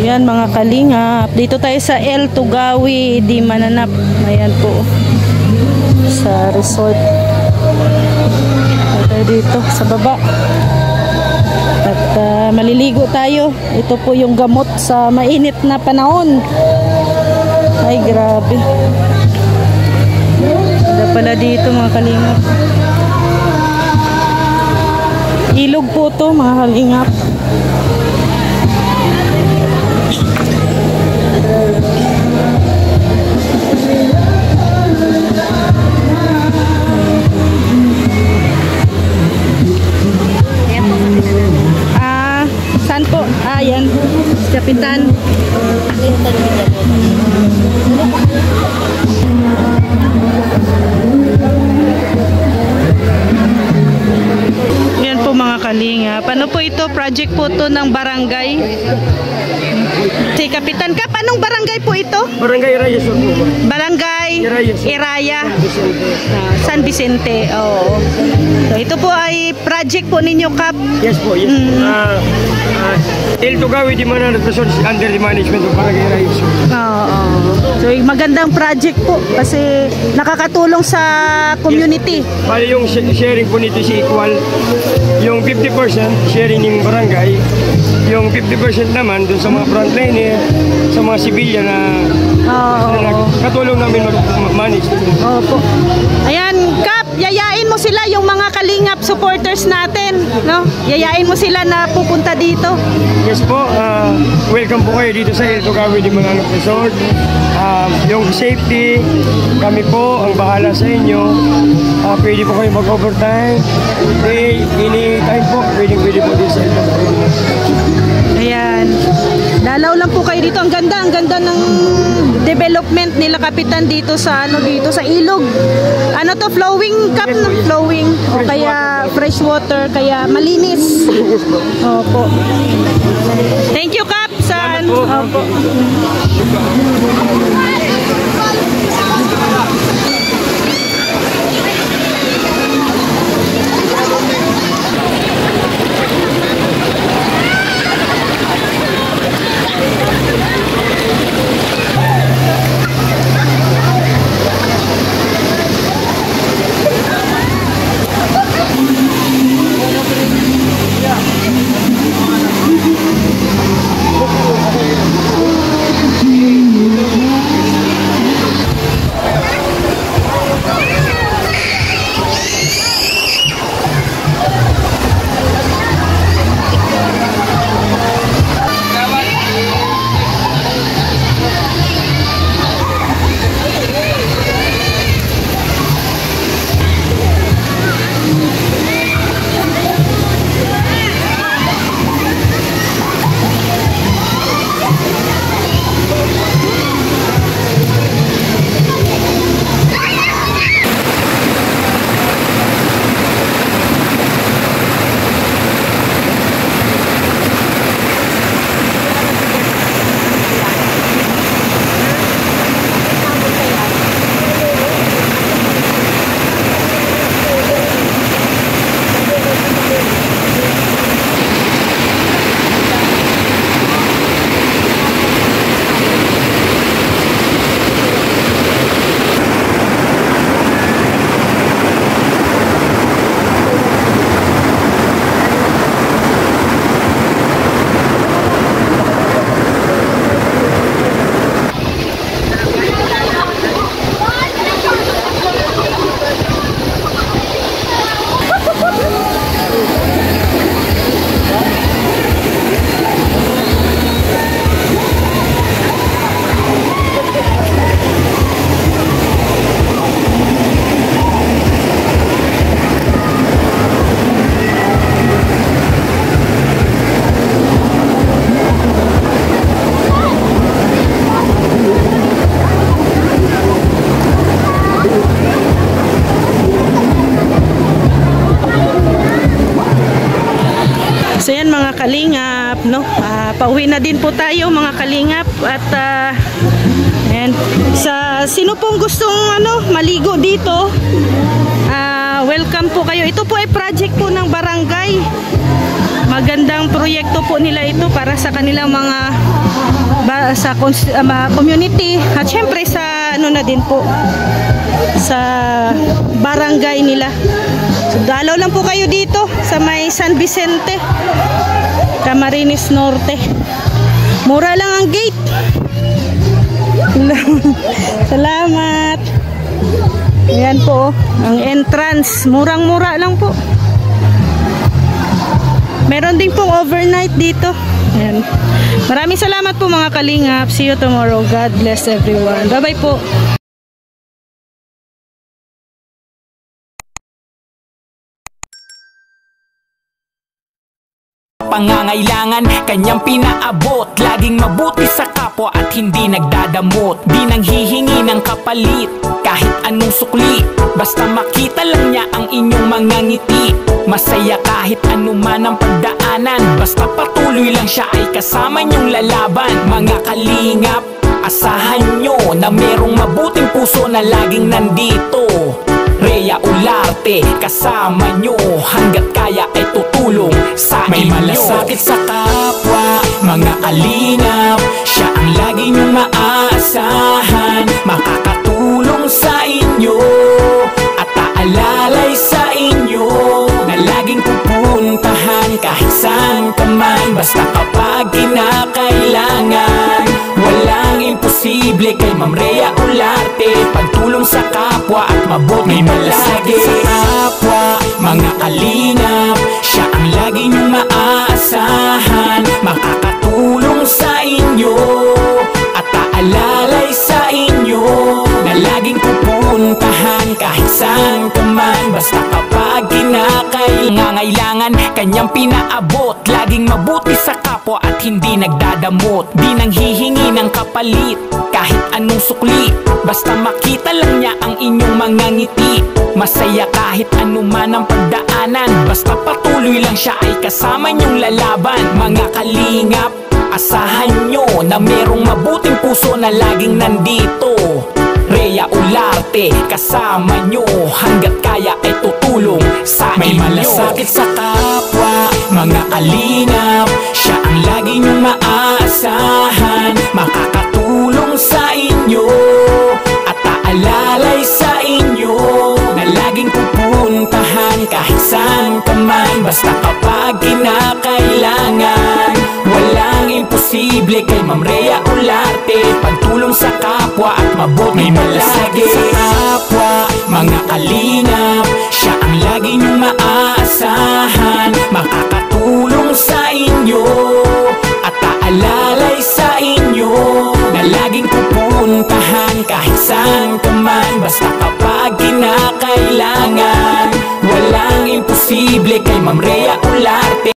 Ayan mga kalingap, dito tayo sa El Tugawi di Mananap. Ayan po sa resort. Tayo dito sa baba. At maliligo tayo. Ito po yung gamot sa mainit na panahon. Ay grabe. Ganda pala dito mga kalingap. Ilog po to mga kalingap. Saan po? Yan. Kapitan. Yan po mga kalingap. Ano po ito? Project po to ng barangay. Si Kapitan Kap, anong barangay po ito? Barangay Iraya. Barangay Iraya. San Vicente. Oo. So, ito po ay project po ninyo, Kap? Yes po, yes. El Tugawi di Mananap Resort under the management of Barangay Iraya. Oo. So, magandang project po kasi nakakatulong sa community. Yes. Bali yung sharing po nito si equal. Yung 50% sharing ng barangay, yung 50% naman dun sa mga frontliner, sa mga sibilyan na katulong namin mag-manage. Opo. Ayan, Kap, yayain mo sila yung mga kalingap supporters natin, no? Yayain mo sila na pupunta dito. Yes po, welcome po kayo dito sa El Tugawi di Mananap Resort. Yung safety, kami po ang bahala sa inyo. Pwede po kayo mag-overtime. Anytime po, pwede po dito sa El Tugawi. Ayan. Dalaw lang po kayo dito. Ang ganda ng development nila Kapitan dito sa dito sa ilog. Ano to, flowing Kap, no? Flowing. O kaya fresh water, kaya malinis. Opo. Thank you, Kap. San? Opo. So yan mga kalingap, no? Pauwi na din po tayo mga kalingap at and sa sino pong gustong maligo dito, welcome po kayo. Ito po ay project po ng barangay. Magandang proyekto po nila ito para sa kanilang mga community at syempre sa ano na din po sa barangay nila. So, dalaw lang po kayo dito sa may San Vicente, Camarines Norte. Mura lang ang gate. Salamat. Ayan po ang entrance, murang-mura lang po. Meron din pong overnight dito. Ayan. Maraming salamat po mga kalingap. See you tomorrow. God bless everyone. Bye-bye po. Pangangailangan, kanyang pinaabot. Laging mabuti sa kapwa at hindi nagdadamot. Di nang hihingi ng kapalit kahit anong sukli, basta makita lang niya ang inyong mga ngiti. Masaya kahit anuman ang pagdaanan, basta patuloy lang siya ay kasama niyong lalaban. Mga kalingap, asahan nyo na merong mabuting puso na laging nandito. Rhea Ularte, kasama nyo, hanggat kaya ay tutulong sa inyo. May malasakit sa kapwa, mga kalingap, siya ang lagi nyong maaasahan. Makakatulong sa inyo at aalalay sa inyo, na laging pupuntahan kahit saan ka man, basta kapag kinakailangan. Walang imposible kay Ma'am Rhea Ularte, pagtulong sa kapwa at mabuti. May malasakit sa kapwa, mga kalingap, siya ang lagi niyong maaasahan. Makakatulong sa inyo at aalalay sa inyo, na laging pupuntahan kahit saan ka man, basta kapag kinakailangan. Kanyang pinaabot, laging mabuti sa kapwa at hindi nagdadamot. Di nang hihingi ng kapalit kahit anong sukli, basta makita lang niya ang inyong mga ngiti. Masaya kahit anuman ang pagdaanan, basta patuloy lang siya ay kasama niyong lalaban. Mga kalingap, asahan nyo na merong mabuting puso na laging nandito. Rhea Ularte, kasama nyo, hanggat kaya ay tutulong sa inyo. May malasakit sa kapwa, mga kalingap, siya ang lagi nyong maaasahan. Makakatulong sa inyo at aalalay sa inyo, na laging pupuntahan kahit saan ka man, basta kapag kinakailangan. Walang imposible kay Ma'am Rhea Ularte, pagtulong sa kapwa at mabuti. May malasakit sa kapwa, mga kalingap, siya ang lagi niyong maaasahan. Makakatulong sa inyo at aalalay sa inyo, na laging pupuntahan kahit saan ka man, basta kapag kinakailangan. Walang imposible kay Ma'am Rhea Ularte.